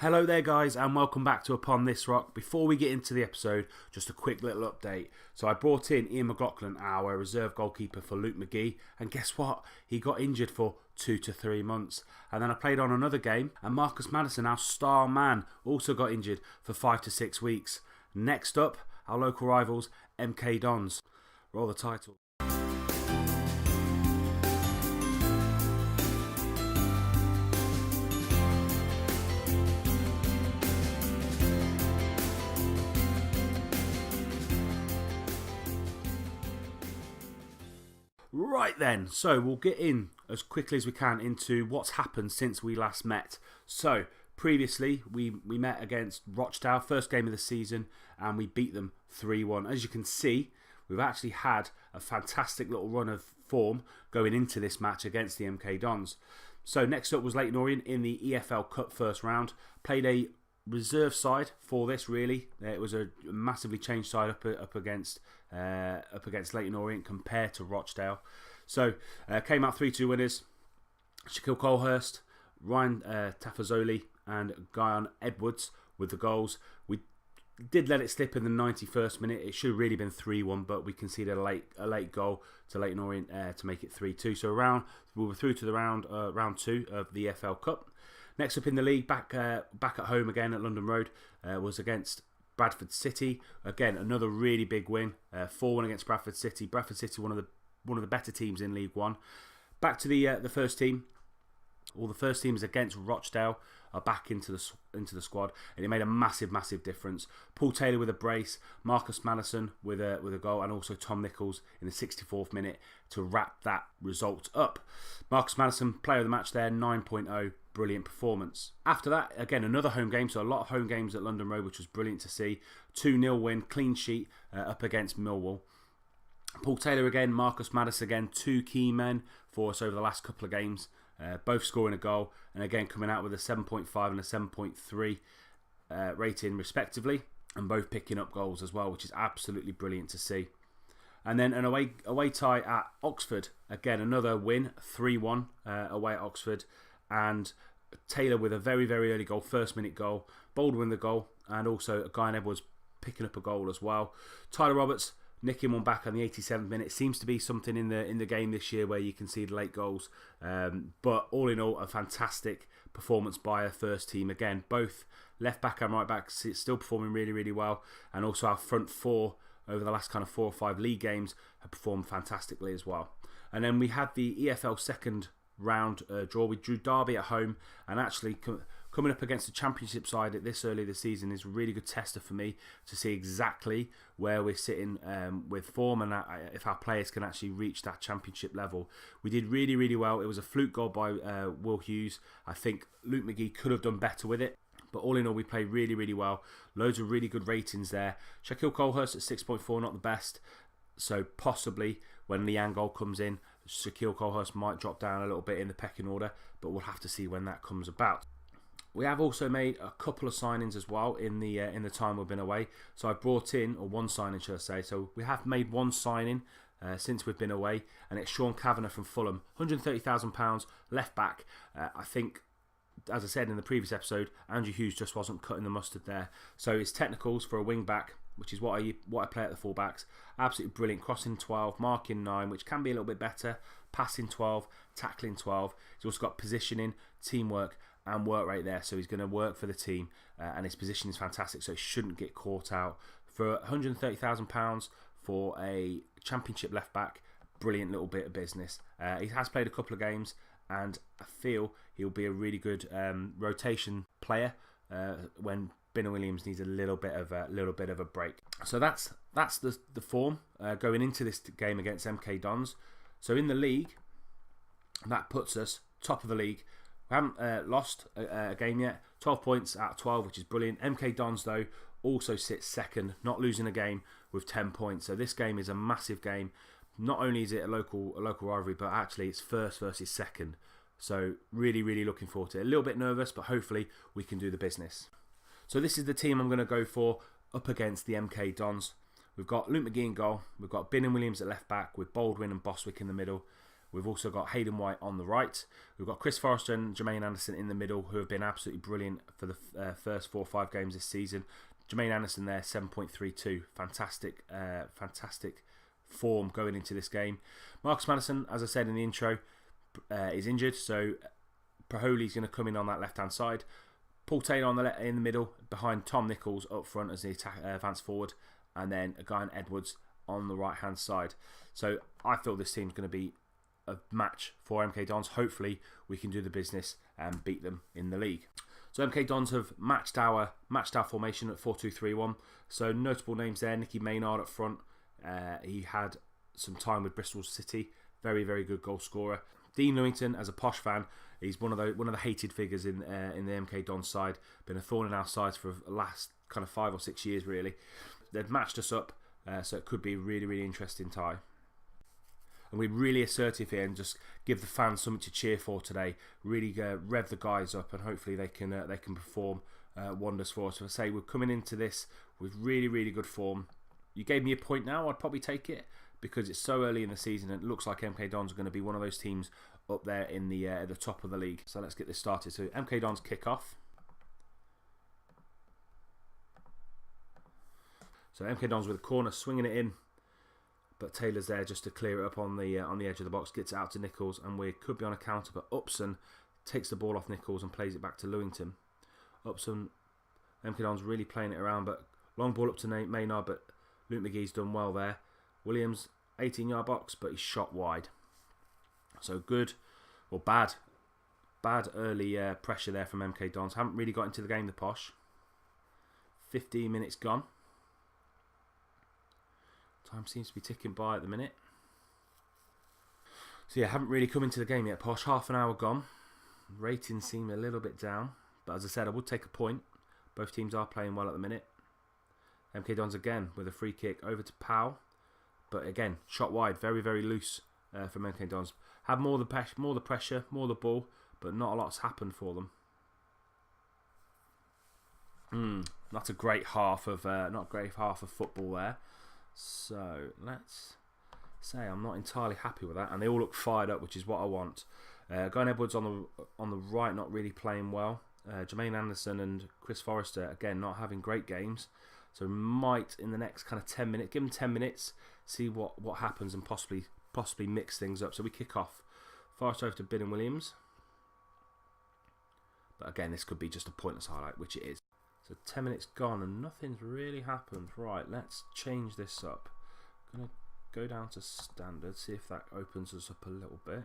Hello there guys and welcome back to Upon This Rock. Before we get into the episode, just a quick little update. So I brought in Ian McLaughlin, our reserve goalkeeper for Luke McGee, and guess what? He got injured for 2 to 3 months. And then I played on another game and Marcus Madison, our star man, also got injured for 5 to 6 weeks. Next up, our local rivals, MK Dons. Roll the title. Right then, so we'll get in as quickly as we can into what's happened since we last met. So, previously, we met against Rochdale, first game of the season, and we beat them 3-1. As you can see, we've actually had a fantastic little run of form going into this match against the MK Dons. So, next up was Leyton Orient in the EFL Cup first round. Played a reserve side for this, really. It was a massively changed side up against Leyton Orient compared to Rochdale. So came out 3-2 winners. Shaquille Colehurst, Ryan Tafazoli and Guyon Edwards with the goals. We did let it slip in the 91st minute. It should have really been 3-1, but we conceded a late goal to Leyton Orient to make it 3-2. So we were through to the round 2 of the EFL Cup. Next up in the league, back at home again at London Road, was against Bradford City. Again, another really big win, 4-1 against Bradford City. Bradford City, one of the better teams in League One. Back to the first team. All the first teams against Rochdale are back into the squad, and it made a massive difference. Paul Taylor with a brace, Marcus Madison with a goal, and also Tom Nichols in the 64th minute to wrap that result up. Marcus Madison, player of the match there, 9.0. Brilliant performance. After that, again, another home game, so a lot of home games at London Road, which was brilliant to see. 2-0 win, clean sheet up against Millwall. Paul Taylor again, Marcus Madison again, two key men for us over the last couple of games, both scoring a goal, and again coming out with a 7.5 and a 7.3 rating respectively, and both picking up goals as well, which is absolutely brilliant to see. And then an away tie at Oxford, again another win, 3-1 away at Oxford, and Taylor with a very early goal, first minute goal, Baldwin the goal, and also Guyon Edwards picking up a goal as well. Tyler Roberts nicking one back on the 87th minute. Seems to be something in the game this year where you can see the late goals, but all in all, a fantastic performance by our first team. Again, both left back and right back still performing really well, and also our front four over the last kind of 4 or 5 league games have performed fantastically as well. And then we had the EFL second round draw. We drew Derby at home, and actually coming up against the Championship side at this early this season is a really good tester for me to see exactly where we're sitting with form, and if our players can actually reach that Championship level. We did really well. It was a fluke goal by Will Hughes. I think Luke McGee could have done better with it, but all in all, we played really well. Loads of really good ratings there. Shaquille Colehurst at 6.4, not the best. So possibly when Leanne goal comes in, Shaquille Colehurst might drop down a little bit in the pecking order, but we'll have to see when that comes about. We have also made a couple of signings as well in the time we've been away. So I brought in, or one signing should I say, so we have made one signing since we've been away, and it's Sean Kavanagh from Fulham, £130,000 left back. I think, as I said in the previous episode, Andrew Hughes just wasn't cutting the mustard there. So his technicals for a wing back, which is what I play at the fullbacks, absolutely brilliant. Crossing 12, marking 9, which can be a little bit better. Passing 12, tackling 12. He's also got positioning, teamwork, and work rate there. So he's going to work for the team, and his position is fantastic. So he shouldn't get caught out. For £130,000 for a Championship left back, brilliant little bit of business. He has played a couple of games, and I feel he'll be a really good rotation player when Ben Williams needs a little bit of a break. So that's the form going into this game against MK Dons. So in the league, that puts us top of the league. We haven't lost a game yet. 12 points out of 12, which is brilliant. MK Dons though also sits second, not losing a game, with 10 points. So this game is a massive game. Not only is it a local rivalry, but actually it's first versus second. So really looking forward to it. A little bit nervous, but hopefully we can do the business. So this is the team I'm going to go for up against the MK Dons. We've got Luke McGee in goal. We've got Bin and Williams at left back with Baldwin and Boswick in the middle. We've also got Hayden White on the right. We've got Chris Forrester and Jermaine Anderson in the middle, who have been absolutely brilliant for the first 4 or 5 games this season. Jermaine Anderson there, 7.32. Fantastic form going into this game. Marcus Madison, as I said in the intro, is injured, so Praholi's going to come in on that left-hand side. Paul Taylor in the middle, behind Tom Nichols up front as the advance forward, and then a guy in Edwards on the right-hand side. So I feel this team's going to be a match for MK Dons. Hopefully we can do the business and beat them in the league. So MK Dons have matched our formation at 4-2-3-1. So notable names there: Nicky Maynard up front. He had some time with Bristol City. Very, very good goal scorer. Dean Lewington, as a Posh fan, he's one of the hated figures in the MK Dons side. Been a thorn in our sides for the last kind of 5 or 6 years, really. They've matched us up, so it could be a really, really interesting tie. And we're really assertive here and just give the fans something to cheer for today. Really rev the guys up, and hopefully they can perform wonders for us. So I say we're coming into this with really, really good form. You gave me a point now, I'd probably take it, because it's so early in the season and it looks like MK Dons are going to be one of those teams up there in the top of the league. So let's get this started. So MK Dons kick off. So MK Dons with a corner, swinging it in, but Taylor's there just to clear it up on the edge of the box, gets it out to Nichols, and we could be on a counter, but Upson takes the ball off Nichols and plays it back to Lewington. Upson, MK Dons really playing it around, but long ball up to Maynard, but Luke McGee's done well there. Williams, 18-yard box, but he's shot wide. So good, or bad early pressure there from MK Dons. Haven't really got into the game, the Posh. 15 minutes gone. Time seems to be ticking by at the minute. So yeah, haven't really come into the game yet, Posh. Half an hour gone. Ratings seem a little bit down, but as I said, I would take a point. Both teams are playing well at the minute. MK Dons again with a free kick over to Powell. But again, shot wide, very, very loose from MK Dons. Have more the pressure, more the ball, but not a lot's happened for them. Not a great half of football there. So let's say I'm not entirely happy with that, and they all look fired up, which is what I want. Guy Edwards on the right, not really playing well. Jermaine Anderson and Chris Forrester again not having great games. So might in the next kind of 10 minutes, give them 10 minutes, see what happens, and possibly mix things up. So we kick off. Forrester over to Bin and Williams. But again, this could be just a pointless highlight, which it is. So 10 minutes gone and nothing's really happened. Right, let's change this up. I'm going to go down to standard, see if that opens us up a little bit.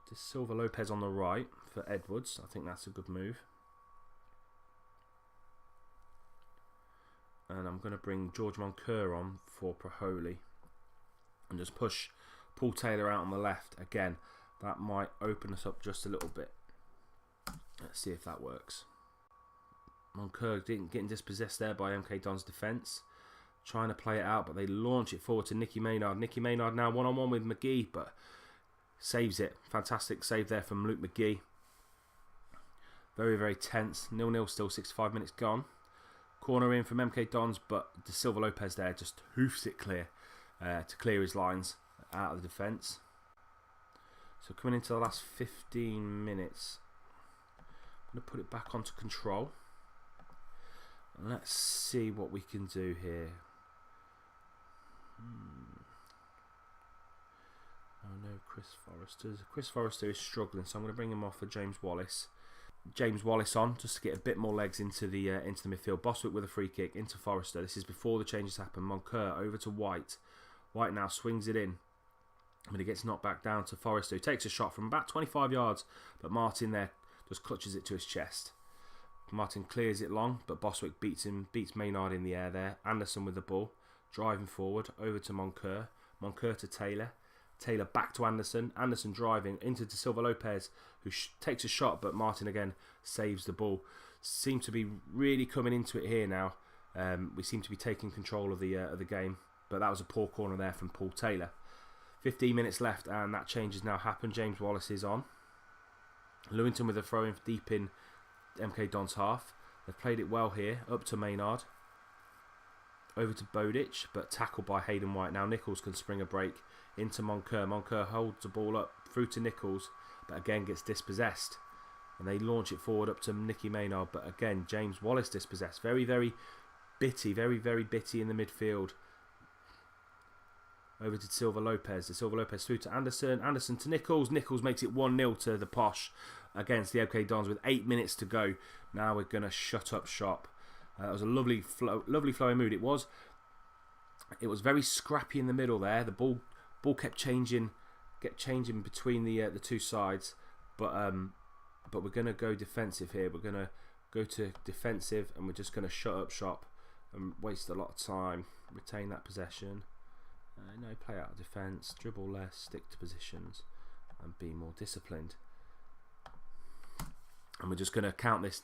This Silva Lopez on the right for Edwards. I think that's a good move. And I'm going to bring George Moncur on for Praholi. And just push Paul Taylor out on the left. Again, that might open us up just a little bit. Let's see if that works. Moncur getting dispossessed there by MK Dons defence. Trying to play it out, but they launch it forward to Nicky Maynard. Nicky Maynard now one-on-one with McGee, but saves it. Fantastic save there from Luke McGee. Very, very tense. 0-0 still, 65 minutes gone. Corner in from MK Dons, but De Silva Lopez there just hoofs it clear to clear his lines out of the defence. So coming into the last 15 minutes, I'm going to put it back onto control. And let's see what we can do here. Oh no, Chris Forrester is struggling, so I'm going to bring him off for James Wallace. James Wallace on just to get a bit more legs into the midfield. Boswick with a free kick into Forrester. This is before the changes happen. Moncur over to White. White now swings it in, but it gets knocked back down to Forrester, who takes a shot from about 25 yards, but Martin there just clutches it to his chest. Martin clears it long, but Boswick beats Maynard in the air there. Anderson with the ball, driving forward over to Moncur. Moncur to Taylor. Taylor back to Anderson. Anderson driving into De Silva Lopez, who takes a shot, but Martin again saves the ball. Seem to be really coming into it here now. We seem to be taking control of the game, but that was a poor corner there from Paul Taylor. 15 minutes left, and that change has now happened. James Wallace is on. Lewington with a throw in deep in MK Dons half. They've played it well here, up to Maynard. over to Bodic, but tackled by Hayden White. Now Nichols can spring a break into Moncur. Moncur holds the ball up through to Nichols, but again gets dispossessed. And they launch it forward up to Nicky Maynard, but again James Wallace dispossessed. Very, very bitty, very, very bitty in the midfield. Over to Silva Lopez. The Silva Lopez through to Anderson. Anderson to Nichols. Nichols makes it 1-0 to the Posh against the MK Dons with 8 minutes to go. Now we're going to shut up shop. That was a lovely flowing mood. It was very scrappy in the middle there. The ball kept changing between the two sides, but we're going to go defensive here. We're going to go to defensive, and we're just going to shut up shop and waste a lot of time. Retain that possession. No, play out of defence, dribble less, stick to positions, and be more disciplined. And we're just going to count this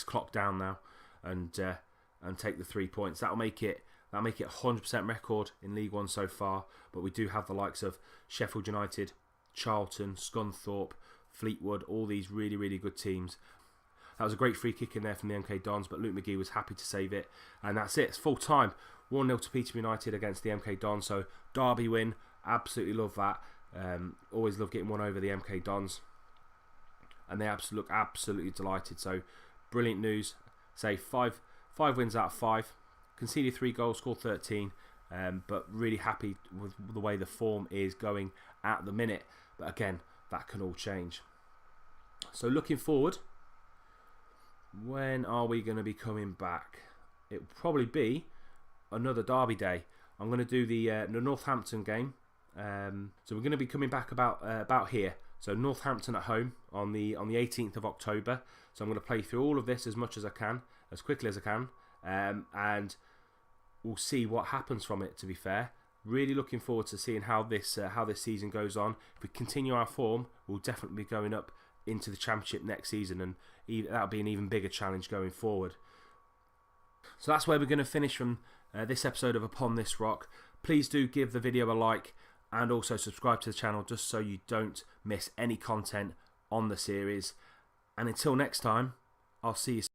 clock down now, and take the 3 points. That'll make it 100% record in League One so far. But we do have the likes of Sheffield United, Charlton, Scunthorpe, Fleetwood, all these really, really good teams. That was a great free kick in there from the MK Dons, but Luke McGee was happy to save it. And that's it. It's full time. 1-0 to Peterborough United against the MK Dons. So derby win. Absolutely love that. Always love getting one over the MK Dons. And they look absolutely delighted. So brilliant news. Say five wins out of 5. Conceded 3 goals, scored 13. But really happy with the way the form is going at the minute. But again, that can all change. So looking forward, when are we going to be coming back? It will probably be another derby day. I'm going to do the Northampton game. So we're going to be coming back about here. So Northampton at home on the 18th of October. So I'm going to play through all of this as much as I can, as quickly as I can, and we'll see what happens from it. To be fair, really looking forward to seeing how this season goes on. If we continue our form, we'll definitely be going up into the Championship next season, and that'll be an even bigger challenge going forward. So that's where we're going to finish from this episode of Upon This Rock. Please do give the video a like and also subscribe to the channel just so you don't miss any content on the series. And until next time, I'll see you soon.